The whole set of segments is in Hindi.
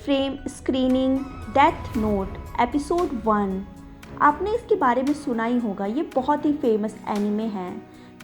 Frame screening death note episode 1। आपने इसके बारे में सुना ही होगा, ये बहुत ही फेमस एनिमे है।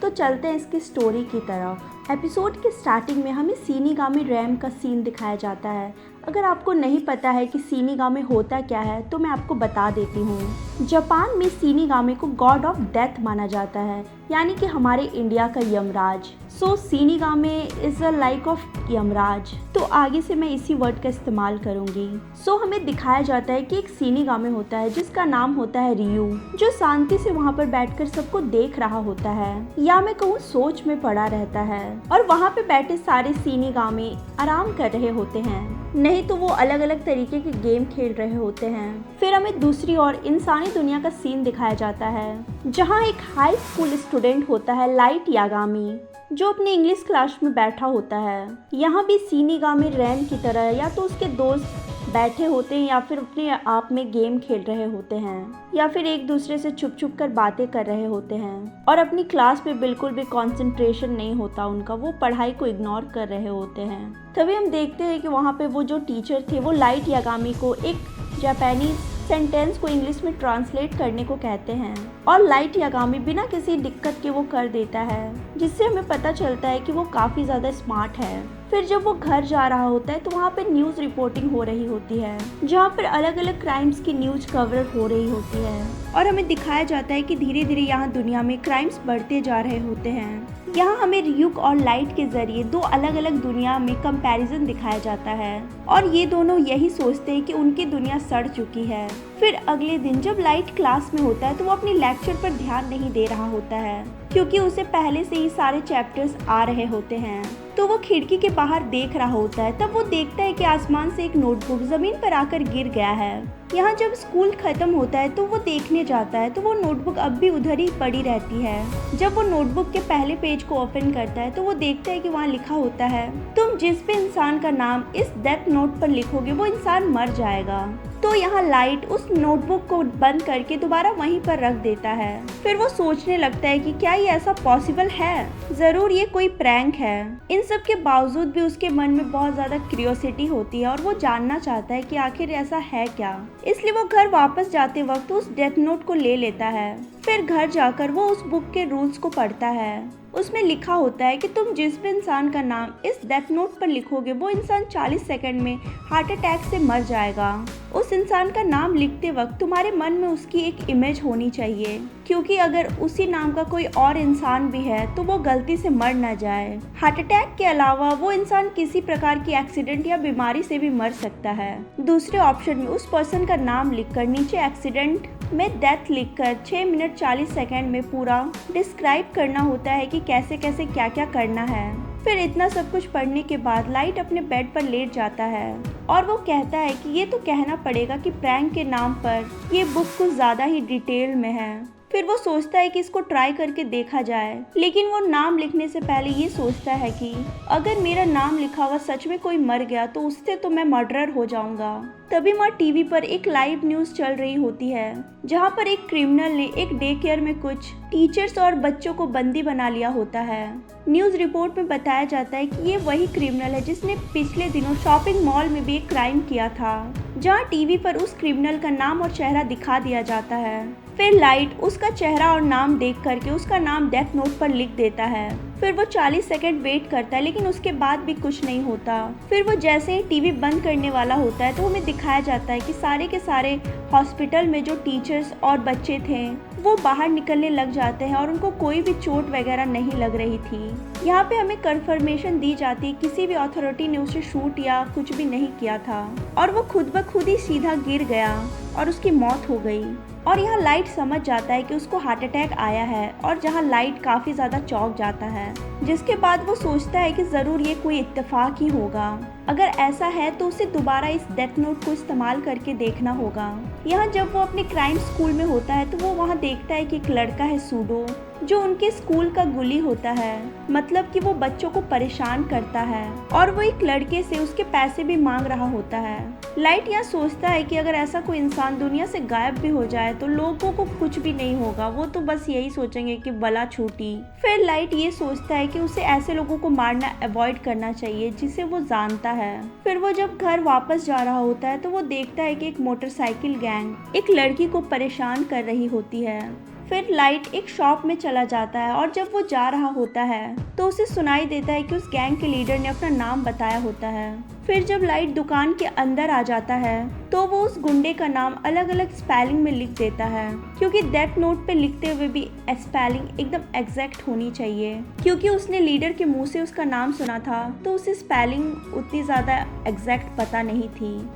तो चलते हैं इसकी स्टोरी की तरफ। एपिसोड के स्टार्टिंग में हमें शिनिगामी रैम का सीन दिखाया जाता है। अगर आपको नहीं पता है कि शिनिगामी होता क्या है तो मैं आपको बता देती हूँ। जापान में शिनिगामी को गॉड ऑफ डेथ माना जाता है, यानी कि हमारे इंडिया का Yamraj. So shinigami is a like of Yamraj. तो आगे से मैं इसी वर्ड का इस्तेमाल करूंगी। सो हमें दिखाया जाता है कि एक शिनिगामी होता है जिसका नाम होता है रियू, जो शांति से वहाँ पर बैठकर सबको देख रहा होता है, या मैं कहूँ सोच में पड़ा रहता है। और वहाँ पे बैठे सारे शिनिगामी आराम कर रहे होते हैं, नहीं तो वो अलग अलग तरीके के गेम खेल रहे होते हैं। फिर हमें दूसरी ओर इंसानी दुनिया का सीन दिखाया जाता है, जहाँ एक हाई स्कूल स्टूडेंट होता है लाइट यागामी, जो अपनी इंग्लिश क्लास में बैठा होता है। यहाँ भी शिनिगामी रैन की तरह या तो उसके दोस्त बैठे होते हैं या फिर अपने आप में गेम खेल रहे होते हैं, या फिर एक दूसरे से छुप छुप कर बातें कर रहे होते हैं। और अपनी क्लास में बिल्कुल भी कंसंट्रेशन नहीं होता उनका, वो पढ़ाई को इग्नोर कर रहे होते हैं। तभी हम देखते हैं कि वहाँ पे वो जो टीचर थे वो लाइट यागामी को एक जापानीज सेंटेंस को इंग्लिश में ट्रांसलेट करने को कहते हैं, और लाइट यागामी बिना किसी दिक्कत के वो कर देता है, जिससे हमें पता चलता है कि वो काफ़ी ज़्यादा स्मार्ट है। फिर जब वो घर जा रहा होता है तो वहाँ पे न्यूज़ रिपोर्टिंग हो रही होती है, जहाँ पर अलग अलग क्राइम्स की न्यूज़ कवर हो रही होती है, और हमें दिखाया जाता है कि धीरे धीरे यहाँ दुनिया में क्राइम्स बढ़ते जा रहे होते हैं। यहाँ हमें रियुक और लाइट के जरिए दो अलग अलग दुनिया में कंपैरिजन दिखाया जाता है, और ये दोनों यही सोचते हैं कि उनकी दुनिया सड़ चुकी है। फिर अगले दिन जब लाइट क्लास में होता है तो वो अपनी लेक्चर पर ध्यान नहीं दे रहा होता है, क्योंकि उसे पहले से ही सारे चैप्टर्स आ रहे होते हैं। तो वो खिड़की के बाहर देख रहा होता है, तब वो देखता है कि आसमान से एक नोटबुक जमीन पर आकर गिर गया है। यहाँ जब स्कूल खत्म होता है तो वो देखने जाता है तो वो नोटबुक अब भी उधर ही पड़ी रहती है। जब वो नोटबुक के पहले पेज को ओपन करता है तो वो देखता है कि वहाँ लिखा होता है, तुम जिस भी इंसान का नाम इस डेथ नोट पर लिखोगे वो इंसान मर जाएगा। तो यहाँ लाइट उस नोटबुक को बंद करके दोबारा वहीं पर रख देता है। फिर वो सोचने लगता है कि क्या ये ऐसा पॉसिबल है, जरूर ये कोई प्रैंक है। इन सब के बावजूद भी उसके मन में बहुत ज्यादा क्यूरियोसिटी होती है और वो जानना चाहता है कि आखिर ऐसा है क्या। इसलिए वो घर वापस जाते वक्त उस डेथ नोट को ले लेता है। फिर घर जाकर वो उस बुक के रूल्स को पढ़ता है। उसमें लिखा होता है कि तुम जिस भी इंसान का नाम इस डेथ नोट पर लिखोगे वो इंसान 40 सेकंड में हार्ट अटैक से मर जाएगा। उस इंसान का नाम लिखते वक्त तुम्हारे मन में उसकी एक इमेज होनी चाहिए, क्योंकि अगर उसी नाम का कोई और इंसान भी है तो वो गलती से मर न जाए। हार्ट अटैक के अलावा वो इंसान किसी प्रकार की एक्सीडेंट या बीमारी से भी मर सकता है। दूसरे ऑप्शन में उस पर्सन का नाम लिखकर नीचे एक्सीडेंट में डेथ लिखकर 6 मिनट 40 सेकंड में पूरा डिस्क्राइब करना होता है कि कैसे कैसे क्या क्या करना है। फिर इतना सब कुछ पढ़ने के बाद लाइट अपने बेड पर लेट जाता है और वो कहता है कि ये तो कहना पड़ेगा कि प्रैंक के नाम पर ये बुक कुछ ज़्यादा ही डिटेल में है। फिर वो सोचता है कि इसको ट्राई करके देखा जाए, लेकिन वो नाम लिखने से पहले ये सोचता है कि अगर मेरा नाम लिखा हुआ सच में कोई मर गया तो उससे तो मैं मर्डरर हो जाऊंगा। तभी वहाँ टीवी पर एक लाइव न्यूज़ चल रही होती है, जहाँ पर एक क्रिमिनल ने एक डे केयर में कुछ टीचर्स और बच्चों को बंदी बना लिया होता है। न्यूज़ रिपोर्ट में बताया जाता है कि ये वही क्रिमिनल है जिसने पिछले दिनों शॉपिंग मॉल में भी एक क्राइम किया था, जहाँ टीवी पर उस क्रिमिनल का नाम और चेहरा दिखा दिया जाता है। फिर लाइट उसका चेहरा और नाम देख करके उसका नाम डेथ नोट पर लिख देता है। फिर वो 40 सेकंड वेट करता है, लेकिन उसके बाद भी कुछ नहीं होता। फिर वो जैसे ही टीवी बंद करने वाला होता है तो हमें दिखाया जाता है कि सारे के सारे हॉस्पिटल में जो टीचर्स और बच्चे थे वो बाहर निकलने लग जाते हैं और उनको कोई भी चोट वगैरह नहीं लग रही थी। यहाँ पे हमें कंफर्मेशन दी जाती है किसी भी अथॉरिटी ने उसे शूट या कुछ भी नहीं किया था, और वो खुद ब खुद ही सीधा गिर गया और उसकी मौत हो गई। और यहाँ लाइट समझ जाता है कि उसको हार्ट अटैक आया है, और जहाँ लाइट काफ़ी ज़्यादा चौंक जाता है, जिसके बाद वो सोचता है कि ज़रूर ये कोई इत्तेफाक ही होगा। अगर ऐसा है तो उसे दोबारा इस डेथ नोट को इस्तेमाल करके देखना होगा। यहाँ जब वो अपने क्राइम स्कूल में होता है तो वो वहाँ देखता है कि एक लड़का है सूडो, जो उनके स्कूल का गुली होता है, मतलब कि वो बच्चों को परेशान करता है और वो एक लड़के से उसके पैसे भी मांग रहा होता है। लाइट यहाँ सोचता है कि अगर ऐसा कोई इंसान दुनिया से गायब भी हो जाए तो लोगों को कुछ भी नहीं होगा, वो तो बस यही सोचेंगे कि बला छूटी। फिर लाइट ये सोचता है कि उसे ऐसे लोगों को मारना अवॉइड करना चाहिए जिसे वो जानता है। फिर वो जब घर वापस जा रहा होता है तो वो देखता है कि एक मोटरसाइकिल गैंग एक लड़की को परेशान कर रही होती है। फिर लाइट एक शॉप में चला जाता है और जब वो जा रहा होता है तो उसे सुनाई देता है कि उस गैंग के लीडर ने अपना नाम बताया होता है। फिर जब लाइट दुकान के अंदर आ जाता है तो वो उस गुंडे का नाम अलग अलग स्पेलिंग में लिख देता है, क्योंकि डेथ नोट पे लिखते हुए भी स्पेलिंग एकदम एग्जैक्ट होनी चाहिए। क्योंकि उसने लीडर के मुंह से उसका नाम सुना था तो उसे स्पेलिंग उतनी ज़्यादा एग्जैक्ट पता नहीं थी,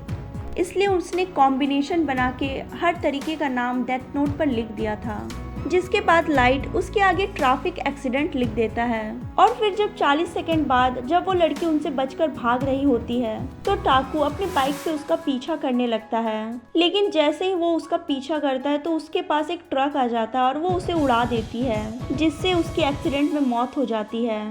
इसलिए उसने कॉम्बिनेशन बना के हर तरीके का नाम डेथ नोट पर लिख दिया था। जिसके बाद लाइट उसके आगे ट्रैफिक एक्सीडेंट लिख देता है। और फिर जब 40 सेकंड बाद जब वो लड़की उनसे बचकर भाग रही होती है तो टाकू अपनी बाइक से उसका पीछा करने लगता है। लेकिन जैसे ही वो उसका पीछा करता है तो उसके पास एक ट्रक आ जाता है और वो उसे उड़ा देती है, जिससे उसकी एक्सीडेंट में मौत हो जाती है।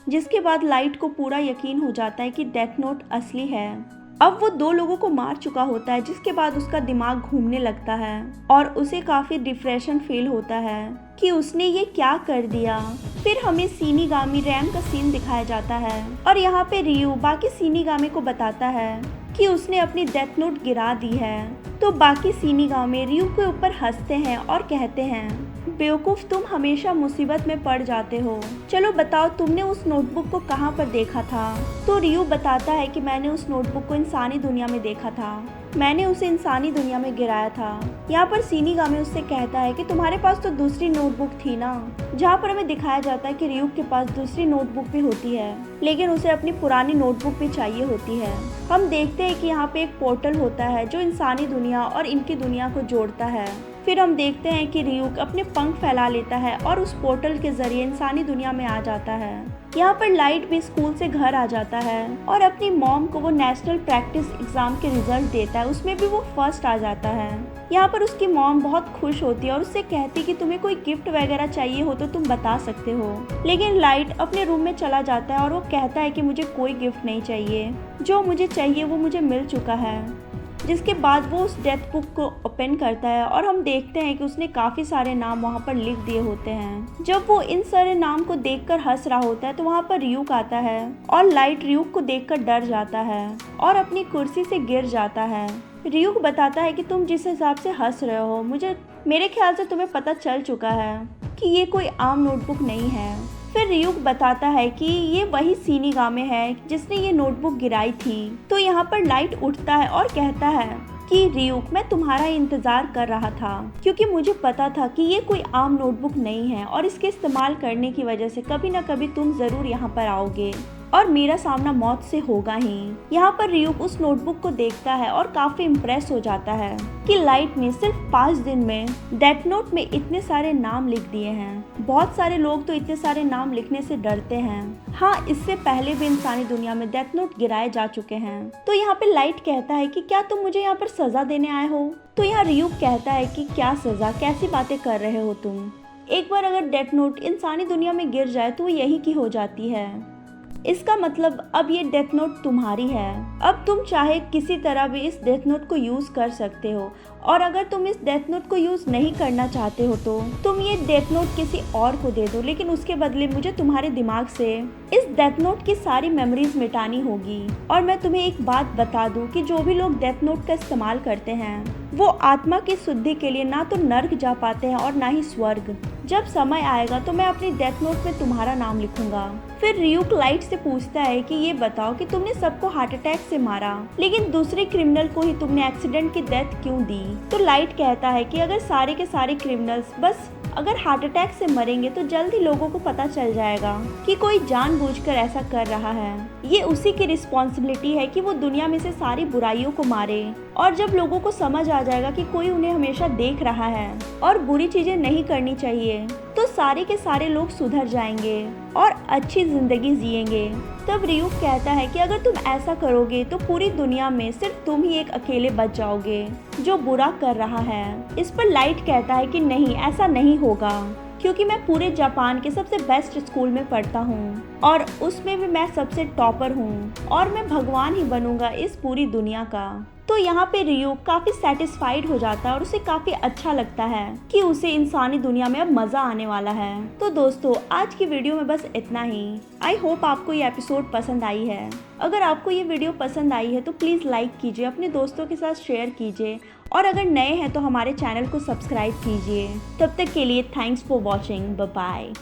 जिसके बाद लाइट को पूरा यकीन हो जाता है कि डेथ नोट असली है। अब वो 2 लोगों को मार चुका होता है, जिसके बाद उसका दिमाग घूमने लगता है और उसे काफी डिप्रेशन फील होता है कि उसने ये क्या कर दिया। फिर हमें शिनिगामी रैम का सीन दिखाया जाता है और यहाँ पे रियू बाकी शिनिगामी को बताता है कि उसने अपनी डेथ नोट गिरा दी है। तो बाकी शिनिगामी रियू के ऊपर हंसते हैं और कहते हैं, बेवकूफ, तुम हमेशा मुसीबत में पड़ जाते हो। चलो बताओ, तुमने उस नोटबुक को कहाँ पर देखा था? तो रियू बताता है कि मैंने उस नोटबुक को इंसानी दुनिया में देखा था, मैंने उसे इंसानी दुनिया में गिराया था। यहाँ पर शिनिगामी उससे कहता है कि तुम्हारे पास तो दूसरी नोटबुक थी ना, जहाँ पर हमें दिखाया जाता है कि रियू के पास दूसरी नोटबुक भी होती है, लेकिन उसे अपनी पुरानी नोटबुक भी चाहिए होती है। हम देखते हैं कि यहाँ पे एक पोर्टल होता है जो इंसानी दुनिया और इनकी दुनिया को जोड़ता है। फिर हम देखते हैं कि रियूक अपने पंख फैला लेता है और उस पोर्टल के जरिए इंसानी दुनिया में आ जाता है। यहाँ पर लाइट भी स्कूल से घर आ जाता है और अपनी मॉम को वो नेशनल प्रैक्टिस एग्जाम के रिजल्ट देता है, उसमें भी वो फर्स्ट आ जाता है। यहाँ पर उसकी मॉम बहुत खुश होती है और उससे कहती कि तुम्हें कोई गिफ्ट वगैरह चाहिए हो तो तुम बता सकते हो। लेकिन लाइट अपने रूम में चला जाता है और वो कहता है कि मुझे कोई गिफ्ट नहीं चाहिए, जो मुझे चाहिए वो मुझे मिल चुका है। जिसके बाद वो उस डेथ बुक को ओपन करता है और हम देखते हैं कि उसने काफ़ी सारे नाम वहाँ पर लिख दिए होते हैं। जब वो इन सारे नाम को देखकर हंस रहा होता है तो वहाँ पर रियूक आता है और लाइट रियूक को देखकर डर जाता है और अपनी कुर्सी से गिर जाता है। रियूक बताता है कि तुम जिस हिसाब से हंस रहे हो, मेरे ख्याल से तुम्हें पता चल चुका है कि ये कोई आम नोटबुक नहीं है। फिर रियूक बताता है कि ये वही शिनिगामी है जिसने ये नोटबुक गिराई थी। तो यहाँ पर लाइट उठता है और कहता है कि रियूक, मैं तुम्हारा इंतजार कर रहा था, क्योंकि मुझे पता था कि ये कोई आम नोटबुक नहीं है और इसके इस्तेमाल करने की वजह से कभी ना कभी तुम जरूर यहाँ पर आओगे और मेरा सामना मौत से होगा ही। यहाँ पर रियूक उस नोटबुक को देखता है और काफी इम्प्रेस हो जाता है कि लाइट ने सिर्फ 5 दिन में डेथ नोट में इतने सारे नाम लिख दिए हैं। बहुत सारे लोग तो इतने सारे नाम लिखने से डरते हैं। हाँ, इससे पहले भी इंसानी दुनिया में डेथ नोट गिराए जा चुके हैं। तो यहाँ पे लाइट कहता है कि क्या तुम मुझे यहाँ पर सजा देने आए हो? तो यहाँ रियूक कहता है कि क्या सजा, कैसी बातें कर रहे हो तुम? एक बार अगर डेथ नोट इंसानी दुनिया में गिर जाए तो वो यही की हो जाती है। इसका मतलब अब ये डेथ नोट तुम्हारी है। अब तुम चाहे किसी तरह भी इस डेथ नोट को यूज कर सकते हो, और अगर तुम इस डेथ नोट को यूज नहीं करना चाहते हो तो तुम ये डेथ नोट किसी और को दे दो, लेकिन उसके बदले मुझे तुम्हारे दिमाग से इस डेथ नोट की सारी मेमोरीज मिटानी होगी। और मैं तुम्हें एक बात बता दूं कि जो भी लोग डेथ नोट का इस्तेमाल करते हैं वो आत्मा की शुद्धि के लिए ना तो नर्क जा पाते हैं और ना ही स्वर्ग। जब समय आएगा तो मैं अपनी डेथ नोट में तुम्हारा नाम लिखूंगा। फिर रियूक लाइट से पूछता है कि ये बताओ कि तुमने सबको हार्ट अटैक से मारा, लेकिन दूसरे क्रिमिनल को ही तुमने एक्सीडेंट की डेथ क्यों दी? तो लाइट कहता है कि अगर सारे के सारे क्रिमिनल्स बस अगर हार्ट अटैक से मरेंगे तो जल्द ही लोगों को पता चल जाएगा कि कोई जानबूझकर ऐसा कर रहा है। ये उसी की रिस्पॉन्सिबिलिटी है कि वो दुनिया में से सारी बुराइयों को मारे, और जब लोगों को समझ आ जाएगा कि कोई उन्हें हमेशा देख रहा है और बुरी चीजें नहीं करनी चाहिए, तो सारे के सारे लोग सुधर जाएंगे और अच्छी जिंदगी जिएंगे। तब रियूक कहता है कि अगर तुम ऐसा करोगे तो पूरी दुनिया में सिर्फ तुम ही एक अकेले बच जाओगे जो बुरा कर रहा है। इस पर लाइट कहता है कि नहीं, ऐसा नहीं होगा, क्योंकि मैं पूरे जापान के सबसे बेस्ट स्कूल में पढ़ता हूँ और उसमें भी मैं सबसे टॉपर हूँ और मैं भगवान ही बनूंगा इस पूरी दुनिया का। तो यहाँ पे रियू काफ़ी सेटिस्फाइड हो जाता है और उसे काफ़ी अच्छा लगता है कि उसे इंसानी दुनिया में अब मज़ा आने वाला है। तो दोस्तों आज की वीडियो में बस इतना ही। आई होप आपको ये एपिसोड पसंद आई है। अगर आपको ये वीडियो पसंद आई है तो प्लीज़ लाइक कीजिए, अपने दोस्तों के साथ शेयर कीजिए और अगर नए हैं तो हमारे चैनल को सब्सक्राइब कीजिए। तब तक के लिए thanks for watching. Bye bye.